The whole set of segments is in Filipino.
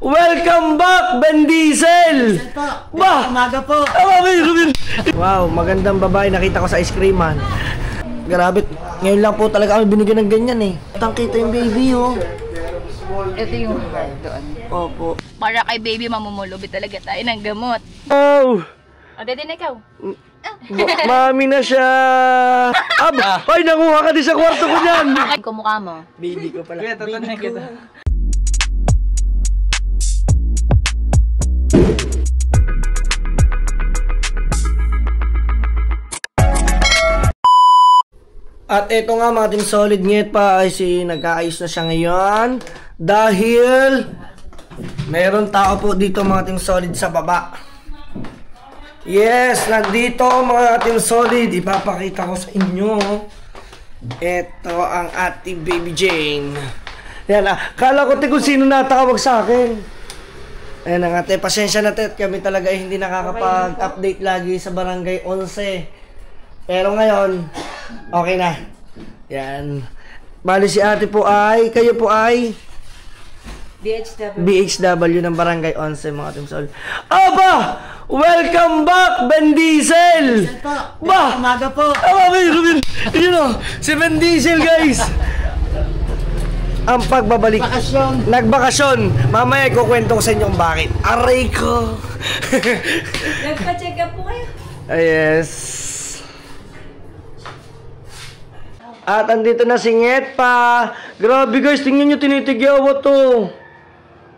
Welcome back, Ben Diesel! Ba! Umaga po. Wow, magandang babae nakita ko sa ice cream man. Grabe, ngayon lang po talaga kami binigyan ng ganyan eh. Tangkita yung baby oh. Ito yung hard doon. Opo. Para kay baby mamumulubi talaga tayo ng gamot. Oh! O, dede na ikaw. Mami na siya! Ay, nanguha ka din sa kwarto ko dyan! Kumukha mo. Baby ko pala. Kuya, tatanay kita. At eto nga mga team solid, ngayet pa ay nagkaayos na siya ngayon. Dahil meron tao po dito mga team solid sa baba. Yes, nandito mga team solid. Ipapakita ko sa inyo. Ito ang ating baby Jane. Yan kala ko kung sino natawag sa akin. Ayan ang ate, pasensya na tet. Kami talaga hindi nakakapag-update lagi sa Barangay 11. Pero ngayon, okay na. Yan. Bali si ate po ay, kayo po ay BHW ng Barangay 11 mga team solid. Aba! Welcome back, Ben Diesel! Ba! Umaga po. You know, si Ben Diesel guys! Ang pagbabalik. Bakasyon. Nagbakasyon. Mamaya kukwento ko sa inyo kung bakit. Aray ko! Nagpa-check up po kayo. Yes. At andito na si Nget pa. Grabe guys, tingnan nyo tinitigyawat to.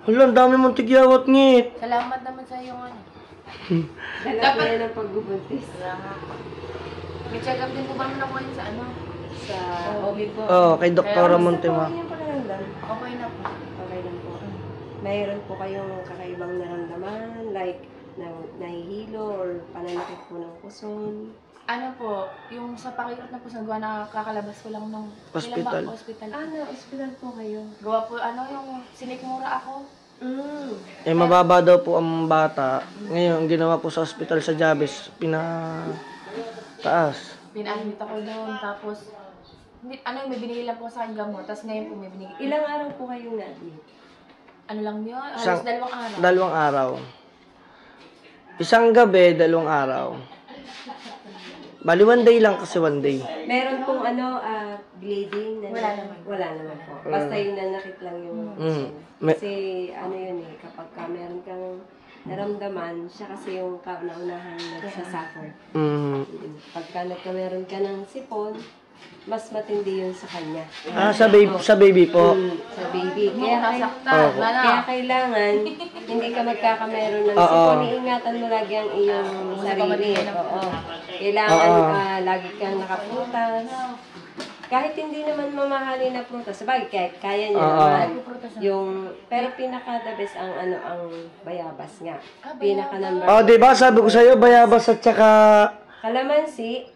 Hala, ang dami mong tigyawat, Nget. Salamat naman sa iyong ano. Dapat yan ang pagbubuntis. May check up din po ba naman ako ngayon sa ano? Sa OB po. Oo, kay Doktora Montema. Okay na po. Okay lang po. Mayroon po kayong kakaibang naramdaman, like nahihilo or pananakit po ng puson. Ano po, yung sa pakikot na po sa gawa, nakakalabas ko lang ng Hospital. Hospital. Hospital po kayo. Gawa po, ano yung sinikmura ako. Eh, mababa daw po ang bata. Ngayon, ang ginawa po sa hospital sa Jabes, pinataas. Pinadmit ako doon, tapos may binigay lang po sa akin gamot, tapos ngayon po may binigay. Ilang araw po kayong na-admit? Ano lang yun? Halos 2 araw. 2 araw. Isang gabi, 2 araw. Bali, 1 day lang kasi 1 day. Meron pong bleeding? Wala naman. Wala naman po. Basta yung nanakit lang yung Kasi ano yun eh, kapag meron kang naramdaman, siya kasi yung kauna-unahan nagsasuffer. Pagka meron ka ng sipon, mas matindi yun sa kanya. Sa baby po. Sa baby. Kaya kailangan, hindi ka magkakameron ng sipon. Iingatan mo lagi ang iyong sarili. Kailangan lagi kang nakaputas. Kahit hindi naman mamahalin na prutas. Sabagay, kaya niya naman. Pero pinaka-the best ang bayabas nga. Pinaka-number. Diba? Sabi ko sa'yo, bayabas at saka kalamansi.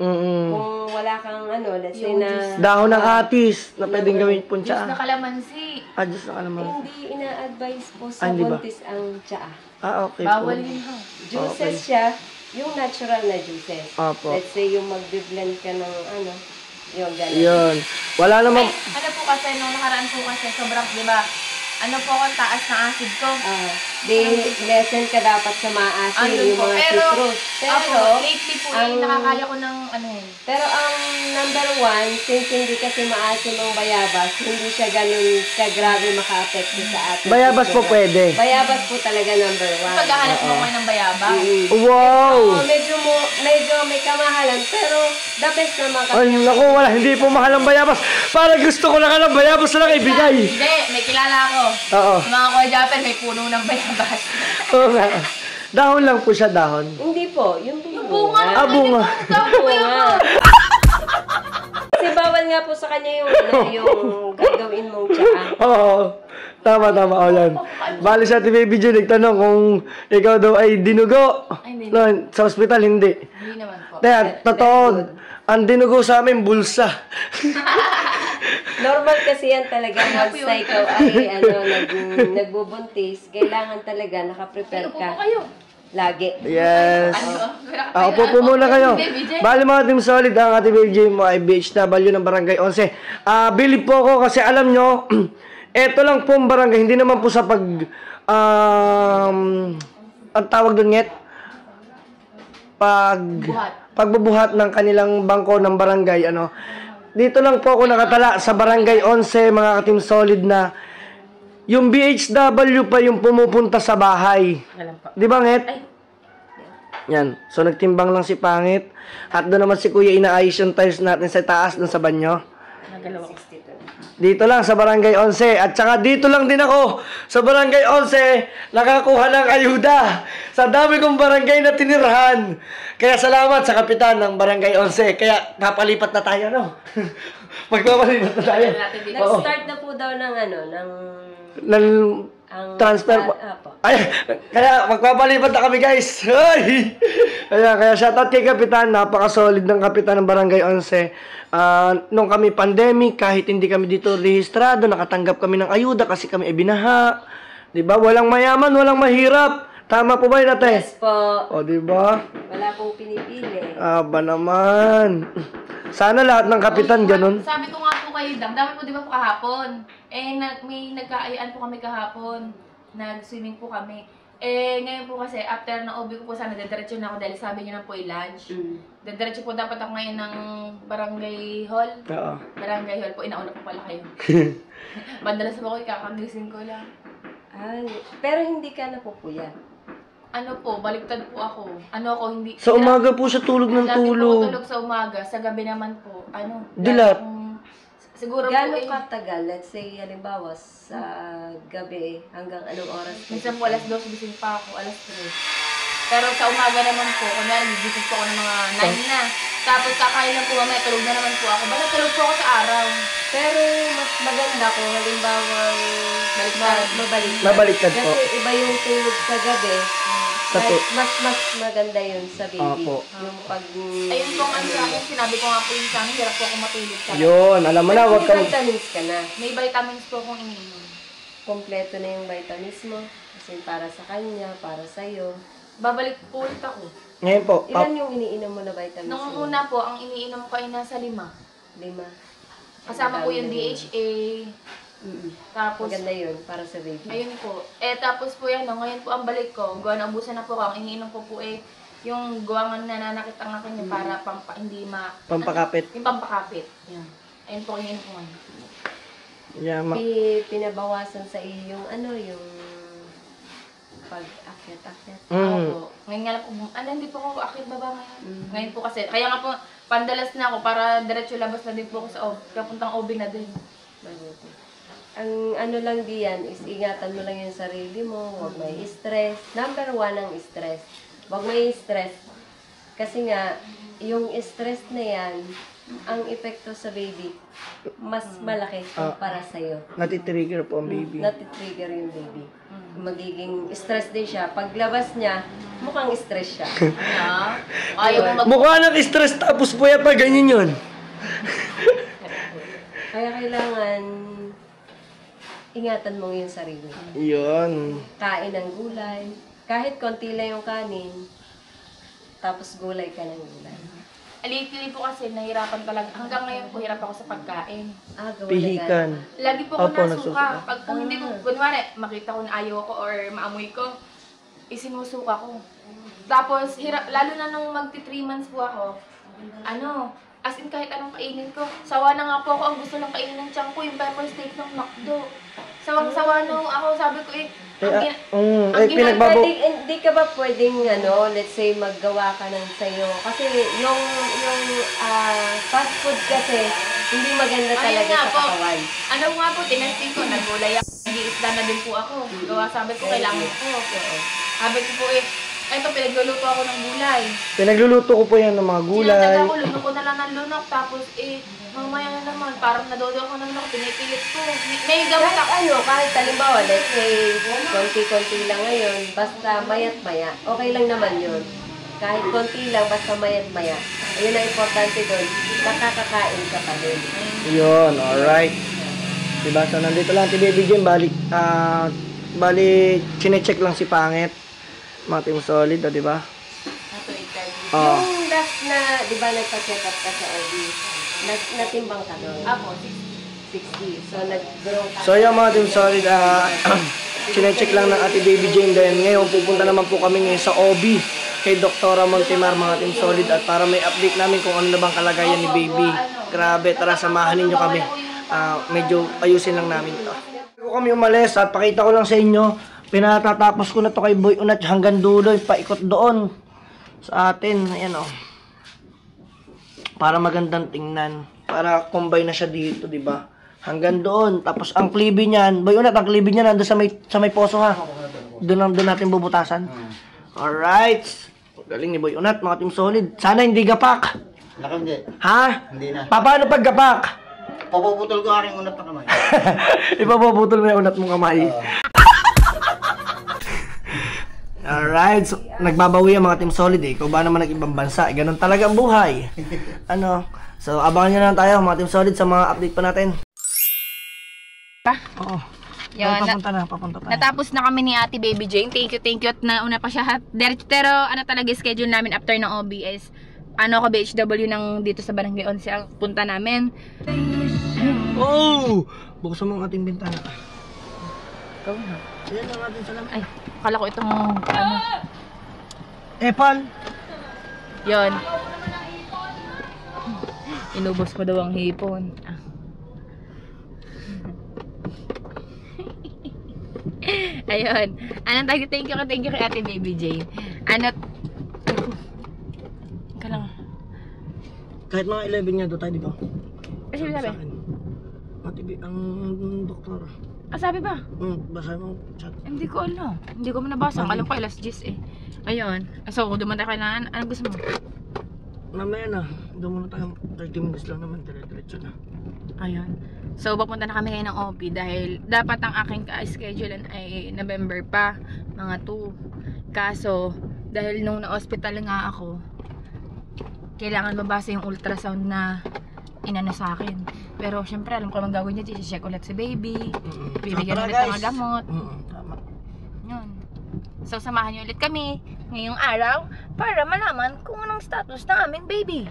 Kung wala kang let's say na dahon ng atis na pwedeng gawin po tsaa. Diyos na kalamansi. Diyos na kalamansi. Hindi ina-advise po sa buntis ang tsaa. Okay po. Bawal yun ho. Juices siya, yung natural na juices. Opo. Let's say yung mag-blend ka ng yung gano'n. Yun. Wala naman. Ano po kasi, nung nakaraan po kasi, sobrang, di ba, ano po ang taas ng acid ko. Lesson ka dapat sa maasin, yung mga citrus. Pero, lately po, nakakaya ko ng Pero ang number 1, since hindi kasi maasim ang bayabas, hindi siya ganun kagrabe maka-apekto sa atin. Bayabas po pwede. Bayabas po talaga number 1. Paghahanap mo kayo ng bayabas. Wow! Medyo may kamahalan, pero the best naman kasi. Ay, naku, wala. Hindi po mahal ang bayabas. Para gusto ko lang ng bayabas na lang ibigay. Hindi, may kilala ako. Oo. Mga Kuya Japper, may puno ng bayabas. Oo nga. Dahon lang po siya, dahon. Hindi po, yung Bunga. Bunga. Bunga. Kasi bawal nga po sa kanya yung gagawin mong tsaa. Oo. Tama, Olan. Bali sa ating baby Jane, nagtanong kung ikaw daw ay dinugo. No, sa ospital, hindi. Hindi naman po. Kaya, totoo, ang dinugo sa amin, bulsa. Normal kasi yan talaga once na ikaw ay nagbubuntis, kailangan talaga nakaprepare ka. Lagi. Yes. Upo po muna kayo. Bali mga team solid, ang ating baby Jane mo ay BHW ng Barangay 11. Bilib po ako kasi alam nyo, Eto lang po ang barangay, hindi naman po sa ang tawag doon Nyet? Pagbubuhat ng kanilang bangko ng barangay, ano. Dito lang po ako nakatala sa barangay 11, mga ka-Team Solid, na yung BHW pa yung pumupunta sa bahay. Di ba, Nget? Yan. So, nagtimbang lang si Pangit. At doon naman si Kuya inaayos yung tiles natin sa taas, doon sa banyo. Dito lang sa Barangay 11. At saka dito lang din ako sa Barangay 11 nakakuha ng ayuda sa dami kong barangay na tinirahan. Kaya salamat sa kapitan ng Barangay 11. Kaya papalipat na tayo, no? Magpapalipat na tayo. Nag-start na po daw ng transfer po. Ay, kaya magpapalipat na kami, guys. Ay! Kaya shoutout kay kapitan. Napaka-solid ng kapitan ng Barangay 11. Nung kami pandemic, kahit hindi kami dito rehistrado, nakatanggap kami ng ayuda kasi kami binaha. 'Di ba? Walang mayaman, walang mahirap. Tama po ba yun, ate? Yes po. O, 'di ba? Wala pong pinipili. Ba naman. Sana lahat ng kapitan ganun. Sabi ko nga po kayo, dami po di ba po kahapon. May nagkaayaan po kami kahapon. Nag-swimming po kami. Ngayon po kasi, after na OB ko po sana, dediretso na ako dahil sabi niyo na po i-lunch. Dediretso po dapat ako ngayon ng barangay hall. Oo. Barangay hall po, inauna po pala kayo. Bandalas po ako, kakagising ko lang. Pero hindi ka napupuyat. Ano po, baliktad po ako. Hindi... Sa umaga po siya tulog ng Lagi po tulog. tulog sa umaga, sa gabi naman po. Dilat. Siguro Gano'ng po katagal? Let's say, halimbawa, sa gabi, hanggang anong oras? minsan po alas 2, gising pa ako, alas 3. Pero sa umaga naman po, kunwari, gising po ako ng mga 9 na. Tapos kakain lang po mamaya, tulog na naman po ako. Basta tulog po ako sa araw. Pero mas maganda kung halimbawa Mabaliktad po. Kasi iba yung tulog sa gabi. Mas maganda yun sa baby. Opo. Yung pag... Ayun po ang sa akin, sinabi ko nga po yun sa akin, hirap po ako matulog sa akin. Yun, alam mo na, wag May kang... vitamins ka na. May vitamins po akong iniinom. Kompleto na yung vitamins mo. Kasi para sa kanya, para sa'yo. Babalik po ulit ako. Ngayon po, Ilan yung iniinom mo na vitamins Nung mo? una po, ang iniinom ko ay nasa 5. 5. Kasama po yung DHA. Tapos, Maganda yun para sa baby. ayun po. Tapos po yan, ngayon po ang balik ko. Gawa na ubusan na po ako. Ang iniinom ko po yung guwangan na nanakit ang akin para hindi pampakapit. Yung pampakapit. Yan. Ayun po ang iniinom ko ngayon. Yeah, Pinabawasan sa iyo yung yung pag-akyat-akyat. Opo. Ngayon nga lang po, hindi po ako akit baba ngayon. Ngayon po kasi, kaya nga po, pandalas na ako para diretso labas na din po ako sa kapuntang OB na din. Ang lang diyan is ingatan mo lang yung sarili mo, huwag may stress. Number 1 ang stress. Huwag may stress. Kasi nga, yung stress na yan, ang epekto sa baby, mas malaki para sa'yo. natitrigger po ang baby. Natitrigger yung baby. Magiging stress din siya. Paglabas niya, mukhang stress siya. Ayaw mo Mukha ng stress tapos po pa ganyan yun. Kaya kailangan ingatan mo yung sarili. Yun. Kain ng gulay. Kahit konti lang yung kanin, tapos gulay ka ng gulay. Lately po kasi, nahirapan talaga. Hanggang ngayon po, hirap ako sa pagkain. Gawa Pihikan. Lagi po ako Opo, nasuka. nagsusuka. Pag kung hindi ko, kunwari, makita ko na ayaw ko or maamoy ko, isinusuka ko. Tapos, lalo na nung magti 3 months po ako, as in kahit anong kainin ko. Sawa na nga po ako, ang gusto lang kainin ng tiyan ko, yung pepper steak ng McDo. Sawang-sawa nung ako, sabi ko Hindi ka ba pwedeng, let's say, maggawa ka ng sayo? Kasi yung fast food kasi, hindi maganda talaga sa katawan. Ano nga po, tinansin ko, nagulay ako. Nag-iisda na din po ako. Gawa sabi ko, kailangan ko. Sabi ko po ito, pinagluluto ako ng gulay. Pinagluluto ko po yan ng mga gulay. Sinataga ko, lunok ko na lang ng lunok. Tapos mamaya na naman, parang nadodo ako ng lunok, pinipilit ko. May gamot ako. Kahit halimbawa, let's say, konti-konti lang ngayon, basta mayat-maya, okay lang naman yun. Kahit konti lang, basta mayat-maya. Ayun ang importante doon, nakakakain ka pa din. Yun, alright. Diba, so nandito lang si Baby Jim, balik, chinecheck lang si Pangit. Mga Team Solid, diba? Yung last na, di ba nagpa-check up ka sa OB, natimbang ka doon? Apo, 60. So, nag-grow ka. So yung mga Team Solid, sinecheck lang ng Ate Baby Jane din. Ngayon pupunta naman po kami ngayon sa OB kay Dr. Montemar, mga Team Solid, at para may update namin kung ano na bang kalagayan ni Baby. Grabe, tara samahan ninyo kami. Medyo ayusin lang namin ito. Bago kami umalis at pakita ko lang sa inyo, pinatatapos ko na to kay Boy Unat hanggang dulo, paikot doon sa atin. Ayan o. Para magandang tingnan. Para combine na siya dito, di ba? Hanggang doon. Tapos ang klibi niyan, Boy Unat, ang klibi niyan nandun sa may poso ha. Doon natin bubutasan. Alright. Galing ni Boy Unat, mga Team Solid. Sana hindi gapak. Hindi. Ha? Hindi na. Paano pag gapak? Papuputol ko aking unat ng kamay. Ipapuputol mo yung unat mong kamay. Alright, so, nagbabawi ang mga Team Solid eh. Ikaw ba naman nag-ibang bansa? Ganun talaga ang buhay. Ano? So, abangan nyo lang tayo mga Team Solid sa mga update pa natin. Oo. Yun, Papunta na. natapos na kami ni Ate Baby Jane. Thank you at nauna pa siya. Pero ano talaga schedule namin after ng OBS. Ano ako BHW ng dito sa Barangay 11 ang punta namin. Oh! Buksan mo ang ating bintana. Ikaw na. Ayan ang ating salamin. Ay, akala ko itong ano. Epal! Yun. Inubos ko daw ang hipon. Ayun. Anong thank you kay Ate Baby Jane. Kahit mga 11 nga doon tayo, di ba? Sabi? Ate B, ang doktor. Sabi ba? Basa mo chat. Hindi ko alam. Hindi ko nabasa. Alam ko alas 10 eh. Ayun. So, kung duman tayo kailangan, anong gusto mo? Mamaya na. Doon muna tayo. 30 minutes lang naman. Diretso na. Ayun. So, papunta na kami ngayon ng OP dahil dapat ang aking schedule ay November pa. Mga 2. Kaso, dahil nung na-hospital nga ako, kailangan mabasa yung ultrasound na inano sa akin. Pero syempre alam ko naman gagawin niya, i-check ulit si baby. Bibigyan ulit ng gamot. Tama. Yun. So samahan niyo ulit kami ngayong araw para malaman kung anong status ng aming baby.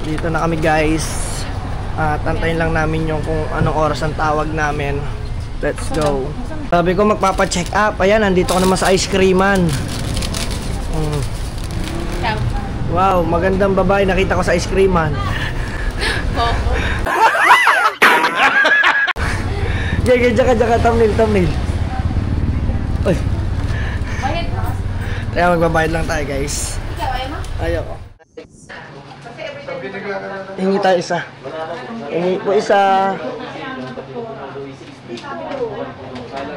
Dito na kami guys. Tantayin lang namin yung kung anong oras ang tawag namin. Let's go. Sabi ko magpapa-check up. Ayan, nandito ko naman sa ice creaman. Wow, magandang babae nakita ko sa ice creaman. Jaka, thumbnail. Uy. Kaya magbabayad lang tayo guys. Ayoko. Hingi tayo isa. Hingi po isa.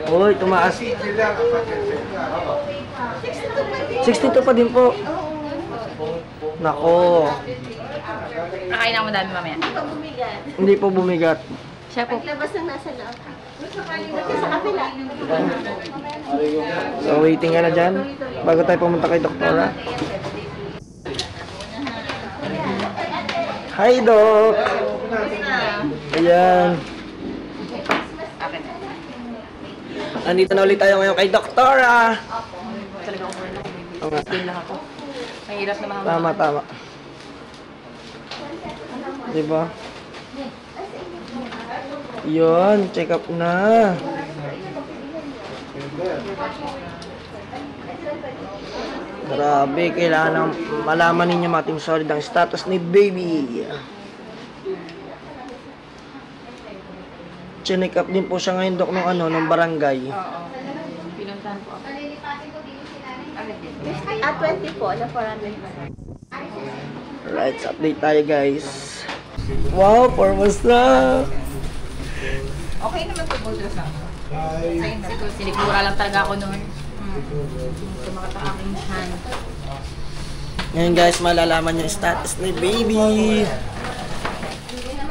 Uy, tumaas. 62 pa din po. Nako. Nakain ako madami mamaya. Hindi po bumigat. Siya po. Labas na nasa loob. Sa kapila. So waiting ka na dyan bago tayo pumunta kay Doktora. Hi Doc! Ayan. Andito na ulit tayo ngayon kay Doktora. Still lang ako. Mahirap na Tama. Diba? Yun, check up na. Grabe, kailangan malaman ninyo mga Team Solid ang status ni baby. Check up din po siya ngayon, Dok, ng barangay. Oo. Pinuntahan po ako. 20 po, na 400. Right, update tayo guys. Wow, formas na. Okay naman po both sa ako. Sinikura lang talaga ako noon. Tumakat ang aking hand. Ngayon guys, malalaman yung status ni baby.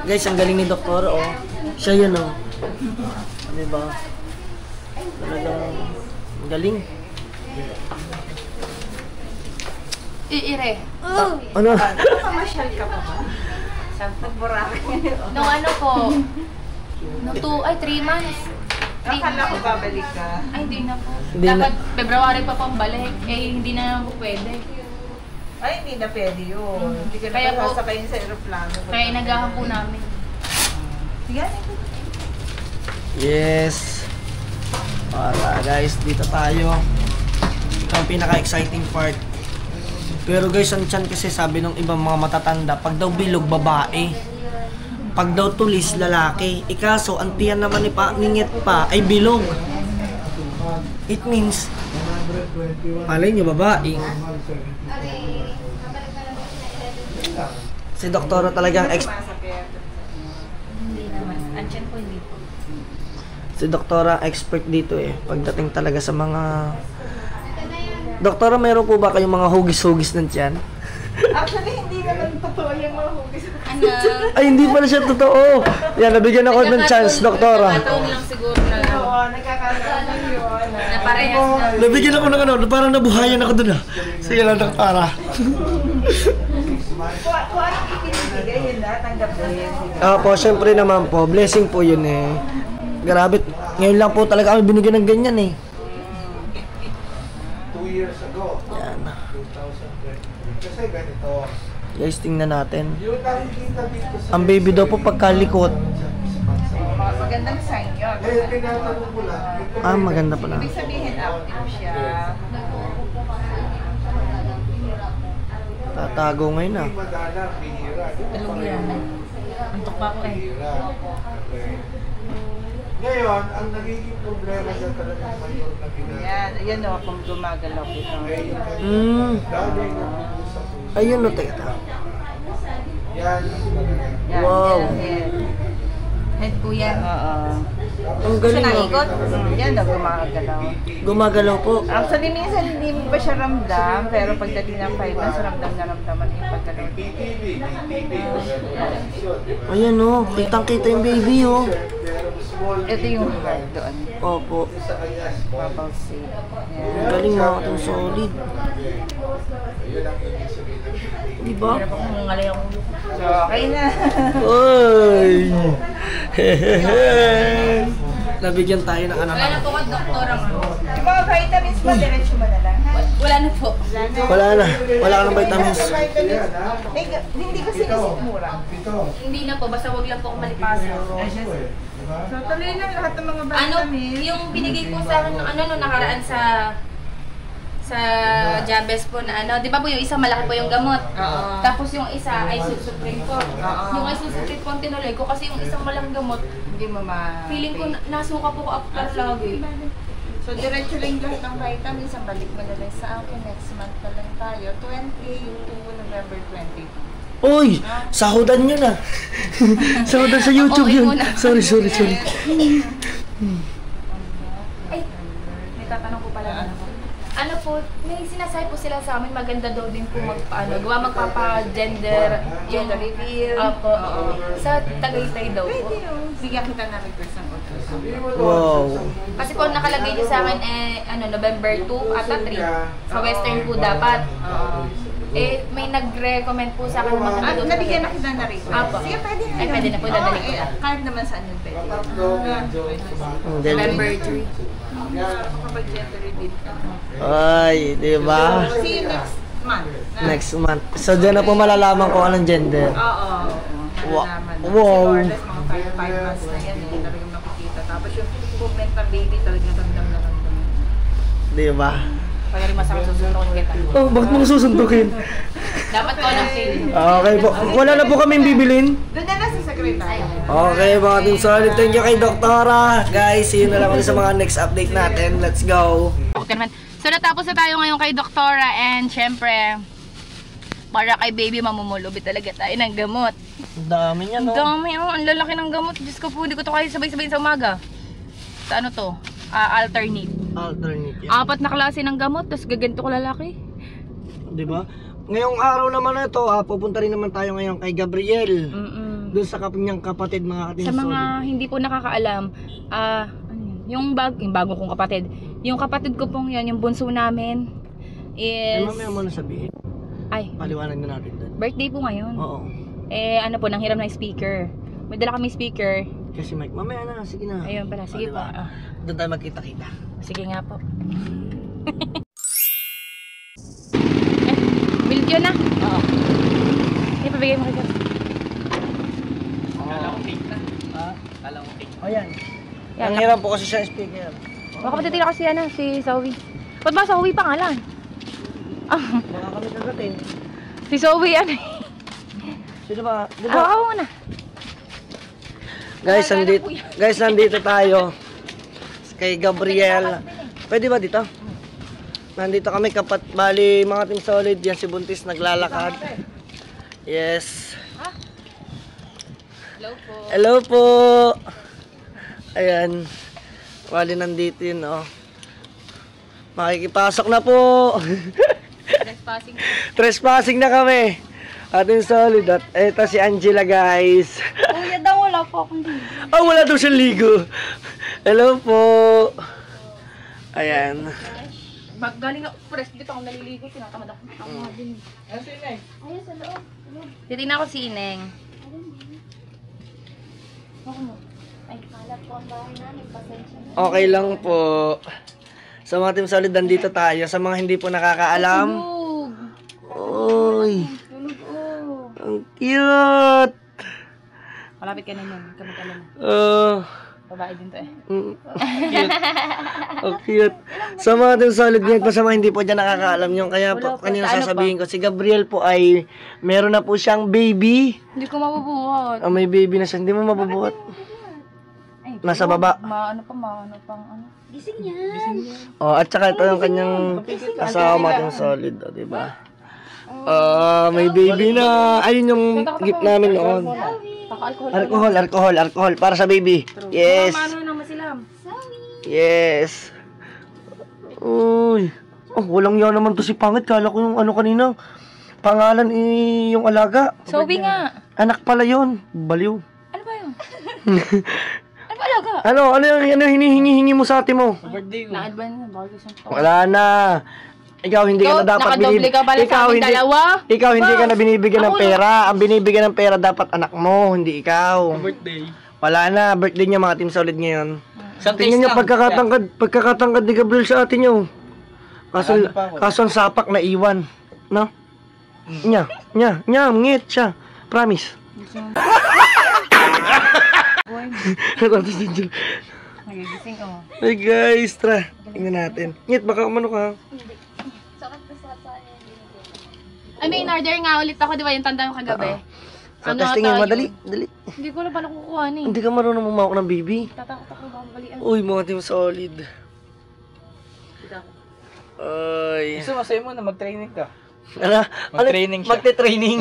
Guys, ang galing ni Doktor, oh. Siya yun, oh. Diba? Talagang galing. Iire. Ano? Pamasyal ka pa ba? Sa Boracay. Nung ano po, nung 3 months. Akala ko babalik ka. Ay, hindi na po. Hindi Dapat na. February pa pambalik. Eh, hindi na po pwede. Ay, hindi na pwede yun. Hindi ka Kaya na po- sasakayin sa aeroplano. Kaya inagahan po namin. Sige, ito. Yes. Para guys, dito tayo. Ito ang pinaka-exciting part. Pero guys, ang tiyan kasi sabi ng ibang mga matatanda, pag daw bilog, babae. Pag daw tulis, lalaki. Ikaso, ang tiyan naman ni Ningit pa ay bilog. It means, palay nyo, babae. Si doktora talagang Hindi naman. Andiyan po, hindi po. Si doktora expert dito eh. Pagdating talaga sa mga... Doktora, meron po ba kayong mga hugis-hugis ng tiyan? Actually, hindi naman totoo yung mga hugis. Ano? Ay, hindi pala siya totoo. Yan, nabigyan ako ng chance, doktora. Nagkataon lang siguro na Oo, nagkakaroon lang yun. na parehas na. Nabigyan ako ng ano, parang nabuhayan ako dun ah. Sige lang, doktora. Kung anong ipinibigay, yun na, tanggap mo yun. Po, syempre naman po, blessing po yun eh. Grabe, ngayon lang po talaga kami binigyan ng ganyan eh. 2 years ago, Yan. 2020. Kasi ganito, Guys, tingnan natin. yung nakikita dito sa... Ang baby daw po pagkalikot. Magandang sign yun. Eh, tinatanong ko lang. Maganda pala. Ibig sabihin, active siya. Tatago ngayon ah. Hindi madalang, bihira. Tulog yan. Antok pa ako eh. Bihira. Okay. Ngayon, ang nagiging problema sa talagang mayor na ginagawa. Yan o, kung gumagalaw ito. Dali nag-uusap. Ayun o, teka. Yan. Yan, Wow. yan. Head po yan. Oo. Ang galing ah. Naikot? Yan o, gumagalaw. Gumagalaw po. Actually, minsan hindi mo pa siya ramdam, pero pagdating ng 5 months, ramdam na ramdaman yung pagdating. BTV, BTV. Ayan o, kitang-kita yung baby o. Pero small. Ito yung heart doon. Opo. Sa kanya, small. Bubble seed. Ang Yan. galing mga itong solid. Yun ang ibig sabihin ng BTV. Diba? Kung ngalay ako. So, okay na. Oy! Nabigyan tayo ng ano. Wala na po kang doktora mo. Yung mga vitamins mo, diretso mo na lang. Ha? Wala na po. Wala na. Wala ka ng vitamins. Hindi ko sinisip mura. Hindi na po. Basta wag lang po akong malipasan. So, tuloy na lahat ng mga Ano, vitamins. yung binigay po sa akin ng ano no nakaraan sa Jambes po na ano, di ba po yung isa malaki po yung gamot? Oo. Tapos yung isa ay susupreme po. Yung ay susupreme po ang tinuloy ko kasi yung isang malaking gamot, Hindi mo ma... feeling ko nasuka po ko after lagi. So, diretso lang lahat ng vitamins. Ang balik mo na lang sa akin. Next month pa lang tayo. 20 to November 20. Uy! Sahudan nyo na. Sahudan sa YouTube Okay yun. muna. Sorry. Ay, may tatanong ko pala. Ano po, may sinasabi po sila sa amin, maganda daw din po magpapa-gender, yung reveal. Opo, sa Tagaytay daw po. Pwede yun. Bigyan kita na request ng ultrasound. Wow. Kasi po nakalagay niyo sa akin November 2 at 3. Sa Western po dapat. May nag-recommend po sa akin na maganda daw. Nabigyan na kita na request. Apo. Sige, pwede na. Ay, pwede na po, dadalik ko na. Kahit naman saan yun pwede. Ang galing. November 3. Kapag gender reveal ka. Ay, di ba? See you next month. Next month. So, dyan na po malalaman kung anong gender. Oo. Wow. Nalalaman na. Wow. Kasi more or less, mga 5 months na yan eh. Talagang nakikita. Tapos yung movement ng baby talagang ramdam na ramdam. Di ba? Pag rin masakit susunod kita. Oh, bakit mo susuntukin? Dapat ko ng feeling. Okay po. Wala na po kaming bibilin. Doon na lang sa secretary. Okay, mga team solid. Thank you kay Doktora. Guys, see you na lang ulit sa mga next update natin. Let's go. Okay naman. So natapos na tayo ngayon kay Doktora and syempre para kay baby mamumulubi talaga tayo ng gamot. Ang dami niya, Ang no? dami ang lalaki ng gamot. Diyos ko po, hindi ko to kaya sabay-sabay sa umaga. Sa ano to? Alternate. Alternate yan. 4 na klase ng gamot, tapos gaganto ko lalaki. Di ba? Ngayong araw naman na ito, pupunta rin naman tayo ngayon kay Gabriel. Doon sa kanyang kapatid, mga katin Sa mga hindi po nakakaalam, ano yun? Yung bago kong kapatid. Yung kapatid ko pong yun, yung bunso namin Eh, is... mamaya mo na sabihin. Ay, Paliwanag na natin doon. birthday po ngayon. Oo. Ano po, nanghiram ng speaker. May dala kami speaker. Kasi Mike, mamaya na, sige na. Ayun pala, sige po. Diba? Doon tayo magkita-kita. Sige nga po. Milk yun na. bigay mo kay Gab. O yan. Yan. Ang hirap po kasi siya speaker. Baka matitira ko si, si Zoe. Ba't ba Zoe pangalan? Baka kami kagatin. Si Zoe, ano eh. Sino ba? Di Ako ba? muna. Guys, nandito tayo. Kay Gabriel. Pwede ba dito? Nandito kami bali mga team solid. Yan si Buntis naglalakad. Yes. Hello po. Hello po. Ayan. Bali nandito yun, oh. Makikipasok na po. Trespassing. Trespassing na kami. Ating solid. At eto si Angela, guys. Kuya daw, wala po akong ligo. Oh, wala daw siyang ligo. Hello po. Ayan. Galing ako, press dito ako naliligo, tinatamad ako. Ako nga din. Ayun, sa loob. Titignan ko si Ineng. Ako mo. Ay, kalat po ang bahay namin. Pasensya na. Okay lang po. Sa mga team solid, nandito tayo. Sa mga hindi po nakakaalam. Tulog. Oy, Tulog, oh. ang cute. Malapit ka na nun. Kami ka na. Babae din to eh. Cute. Oh, cute. Sa mga team solid ngayon po, sa mga hindi po dyan nakakaalam yung kaya po, Wala po. kanina Sa ano sasabihin ko, si Gabriel po ay meron na po siyang baby. Hindi ko mabubuhat. Oh, may baby na siya. Hindi mo mabubuhat. Ay, Nasa baba. Maano pang ano. Gising yan. Oh, at saka ito yung kanyang asawa team solid, oh, diba? May baby na. Ayun yung gift namin noon. Alcohol para sa baby. Yes. Paano naman sila? Yes. Uy. Oh, walang yan naman to si Pangit. Kala ko yung ano kanina. Pangalan yung alaga. Zoe nga. Anak pala yun. Baliw. Ano ba yun? Ano ba alaga? Ano yung hinihingi mo sa ate mo? Na-advance na. Bakit siyang Wala na. Ikaw hindi ka na dapat nakadoble ka pala sa amin dalawa. Ikaw hindi ka na binibigyan ng pera. Ang binibigyan ng pera dapat anak mo, hindi ikaw. Birthday. Wala na, birthday niya mga team solid ngayon. Isang Tingnan niyo pagkakatangkad ni Gabriel sa atin niyo. Kaso ang sapak na iwan, no? Ngit siya. Promise. Nagigising ko. Hey guys, tara. Tingnan natin. Ngit, baka umano ka. Ay, may in-order nga ulit ako, di ba? Yung tanda mo kagabi. So, testingin mo, dali. Hindi ko na pala kukuha ni. Hindi ka marunong mamawak ng baby. Tatakot ako baka mabalian. Uy, mga team solid. Ay. Gusto mo, sa'yo mo na mag-training ka. Ano? Mag-training siya. Magte-training.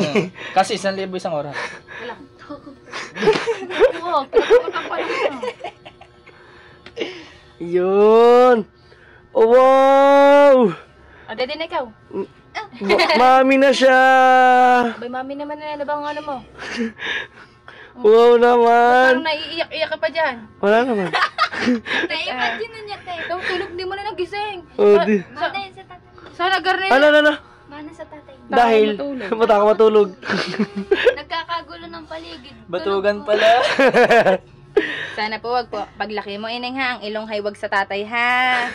Kasi 1,000 isang oras. Wala. Oo, pinapakot ako pala. Yun. Oh, wow. Ate din ikaw. Mami na siya. Abay, mami naman na, ano bang ano mo? Wow naman. Parang naiiyak-iyak ka pa dyan. Wala naman. Imagine na niya, te. Tulog, di mo na nagising. Oh, di. Mana sa tatay. Sana garne. Ano? Mana sa tatay. Dahil, ba't ako matulog? Nagkakagulo ng paligid. Batugan pala. Sana po, wag po. Paglaki mo, Ineng ha, ang ilong hay wag sa tatay ha.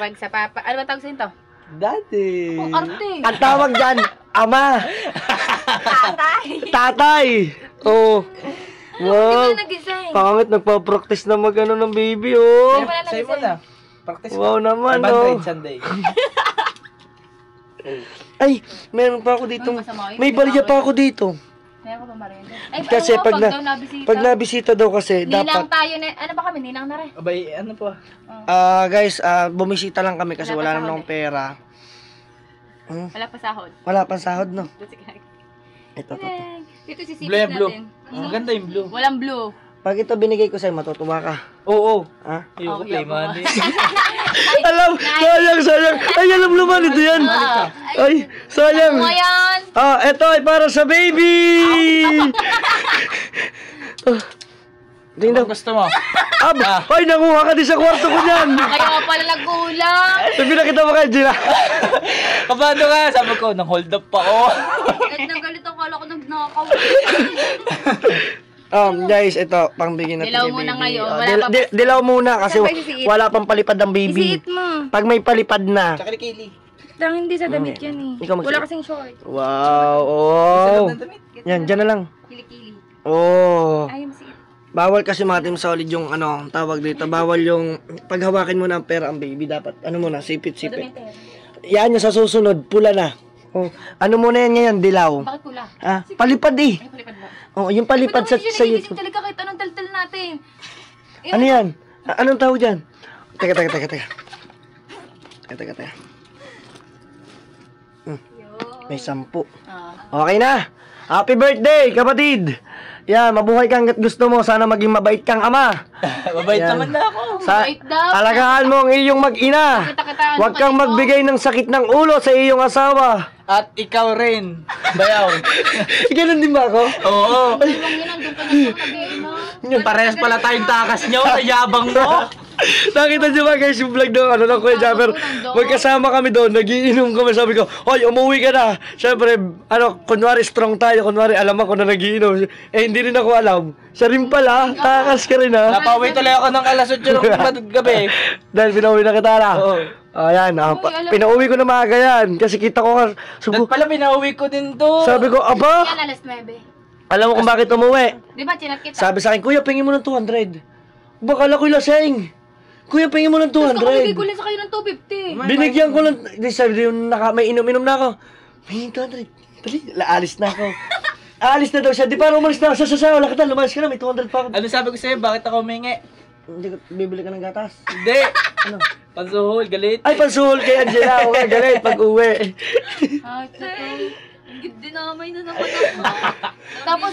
Wag sa papa. Ano ba tawag sa'yo to? Dati. Oh, arte. Ang tawag dyan, ama. Tatay. Oh. Wow. Hindi mo nagising. Pangit, nagpa-practice na mag-ano ng baby, oh. Hindi mo na Sa'yo mo nagising. na. Practice Wow naman, 500 oh. Sunday. Ay, meron pa ako dito. Ay, masama yun. May barya pa ako dito. Meron ko ba marienda? Ay, Kasi oo, pag daw nabisita. pag nabisita daw kasi, Ninang dapat, tayo na, ano ba kami? Ninang na rin. Abay, ano po? guys, bumisita lang kami kasi Wala pa wala naman sahod akong pera. Wala pa sahod. Wala pang sahod, no? Sige. Ito. Dito sisipit Blue yan, blue. natin. Ang ganda yung blue. Walang blue. Pag ito binigay ko sa'yo, matutuwa ka. Oo. Ha? Ayoko Oh, play yabo. money. Alam, sayang. Ay, alam naman ito yan. Ay, sayang. Ano yan? Ito ay para sa baby. Ano gusto mo? Ay, nanguha ka din sa kwarto ko niyan. Kaya nga pala nagkulang. Sabi nakita mo kay Gina. Kabado ka. Sabi ko, nang hold up pa ako. Kahit nagalit ako, kala ko nagnakaw. Guys, ito, pangbigyan natin Dilaw kay muna baby. ngayon. Oh, Wala pa- dilaw muna kasi Saan ba isisiit? wala pang palipad ng baby. Isiit mo. Pag may palipad na, Tsaka ni Kaylee. Lang hindi sa damit yan eh. Ikaw Wala kasing short. Wow, oh. Yan, dyan na lang. Kilikili. Oh. Ayaw mo siya. Bawal kasi mga Team Solid yung ano, tawag dito. Bawal yung paghawakin mo ng pera ang baby. Dapat, ano muna, sipit-sipit. Yan yung sa susunod, pula na. Oh, ano muna yan ngayon, dilaw. Bakit pula? Ah, palipad eh. Ay, palipad ba? Oh, yung palipad sa YouTube. Talaga kahit anong taltal natin. Ano yan? Anong tawag dyan? Teka. May 10. Okay na. Happy birthday, kapatid. Yan, mabuhay kang hanggat gusto mo. Sana maging mabait kang ama. Mabait naman na ako. Mabait daw. Alagaan mo ang iyong mag-ina. Kita-kitaan Huwag mo kang kanino. magbigay ng sakit ng ulo sa iyong asawa. At ikaw rin. Bayaw. Ganun din ba ako? Oo. Dalawang yun, nandun ka na sa kabihin mo. Parehas pala tayong takas nyo. Sa yabang mo. Nakita niyo ba guys yung vlog doon, ano lang Kuya Jabber, magkasama kami doon, nagiinom kami, sabi ko, hoy, umuwi ka na. Siyempre, ano, kunwari strong tayo, kunwari alam ako na nagiinom. Eh, hindi rin ako alam. Siya rin pala, takas ka rin ha. Napauwi tuloy ako ng alas 8 ng gabi. Dahil pinauwi na kita na. Oo. Ayan, pinauwi ko na maaga yan. Kasi kita ko nga, Doon pala pinauwi ko din to. sabi ko, aba, Yan, alas 9. alam mo kung bakit umuwi. Di ba, chinat kita? Sabi sa akin, kuya, pingin mo ng 200. Bakala ko'y laseng. Kuya, pingin mo ng Tapos kakabigay 200. ko lang sa kayo ng 250. Binigyan ko lang, di sabi yung may inom-inom na ako. May 200. Dali, aalis na ako. Aalis na daw siya. Di parang umalis na ako sa wala ka na, lumalis ka na, may 200 pa ako. Ano sabi ko sa'yo? Bakit ako humingi? Hindi ko, bibili ka ng gatas. Hindi. Ano? Pansuhol, galit. Ay, pansuhol kay Angela. Okay, galit pag uwi. Ay, totoo. Dinamay na naman ako. Tapos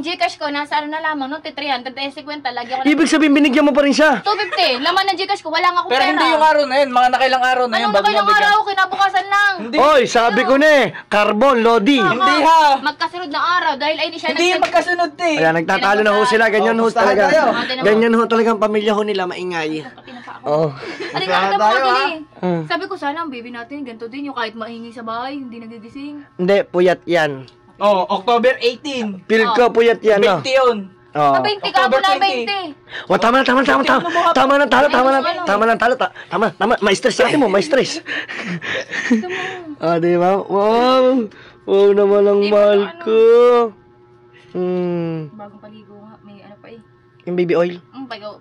ang Gcash ko, nasa ano na lamang, no? 300, 50, lagi ako na. Ibig sabihin, binigyan mo pa rin siya. 250, laman ng Gcash ko, wala nga akong Pero pera. hindi yung araw na yun. Mga nakailang araw na yun. Anong nakailang araw, kinabukasan lang. Hindi. Oy, sabi ko na eh, carbon, Lodi. Hindi ha. Magkasunod na araw, dahil ay di siya Hindi yung magkasunod eh. Ayan, nagtatalo na ho sila. Ganyan ho pustahan talaga. tayo. Ganyan ho talaga ang pamilya ho nila, maingay. Oo. Ano nga kita mga gali? Hmm. Sabi ko, sana ang baby natin, ganito din yung kahit maingay sa bahay, hindi nagigising. Hindi, puyat yan. Oh, October 18. Feel ko, puyat yan, no? 20 yun. Oo. 20 ka mo na, 20. Oh, tama na talo. Tama. Ma-stress natin mo, ma-stress. Ah, di ba? Wow. Wow naman ang mahal ko. Bagong paligo nga, may ano pa eh. Yung baby oil.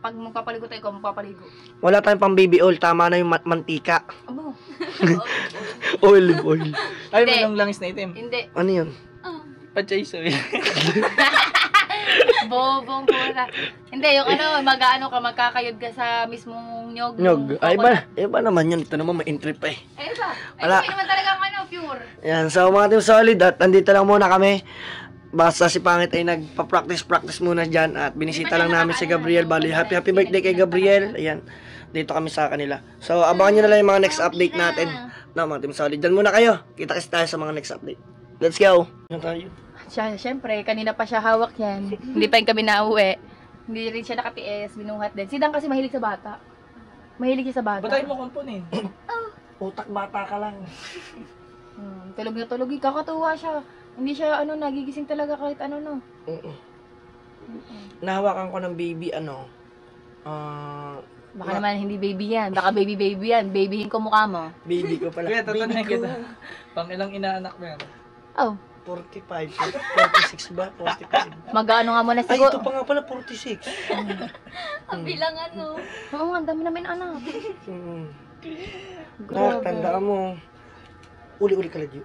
Pag magpapaligo tayo, ikaw magpapaligo. Wala tayong pang baby oil, tama na yung mantika. Abo. Olive oil. Ay, Hindi. may lang langis na itim. Hindi. Ano yun? Pachay soy. Bobong pura. Hindi, yung mag-ano ka, magkakayod ka sa mismong nyog. Nyog. Ay, iba naman yun. Ito naman, may entry pa eh. Eh, iba. Wala. Hindi naman talagang pure. Yan, so mga team solid at andito lang muna kami. Basta si Pangit ay nagpa-practice muna dyan at binisita lang namin si Gabriel. Bali, happy birthday kay Gabriel. Ayan, dito kami sa kanila. So, abangan nyo na lang yung mga next update natin. No, mga team solid. Dyan muna kayo. Kita kasi tayo sa mga next update. Let's go. Yan tayo. Siyempre, kanina pa siya hawak yan. Hindi pa yung kami nauwi. Hindi rin siya nakatiis, binuhat din. Si Dan kasi mahilig sa bata. Mahilig siya sa bata. Batayin mo kumpon eh. Utak bata ka lang. Tulog na tulog. Kakatuwa siya. Hindi siya nagigising talaga kahit no. Nahawakan ko ng baby, Baka naman hindi baby yan. Baka baby yan. Babyhin ko mukha mo. baby ko pala. Kuya, Baby tatanungin ko. kita. Pang ilang inaanak mo yan? Oh, 45, 46 ba? 45. mag-ano nga muna Ay, siguro. ito pa nga pala, 46. Ang bilang Oo nga, ang dami namin anak. Tandaan mo. Uli-uli ka lagi.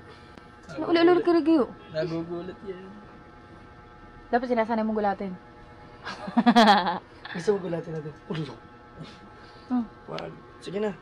Uli-uli ka rin kayo. Nagugulat yan. Dapat sinasanay mong gulatin. Gusto mo gulatin natin? Ulo. Hmm. Wag. Sige na.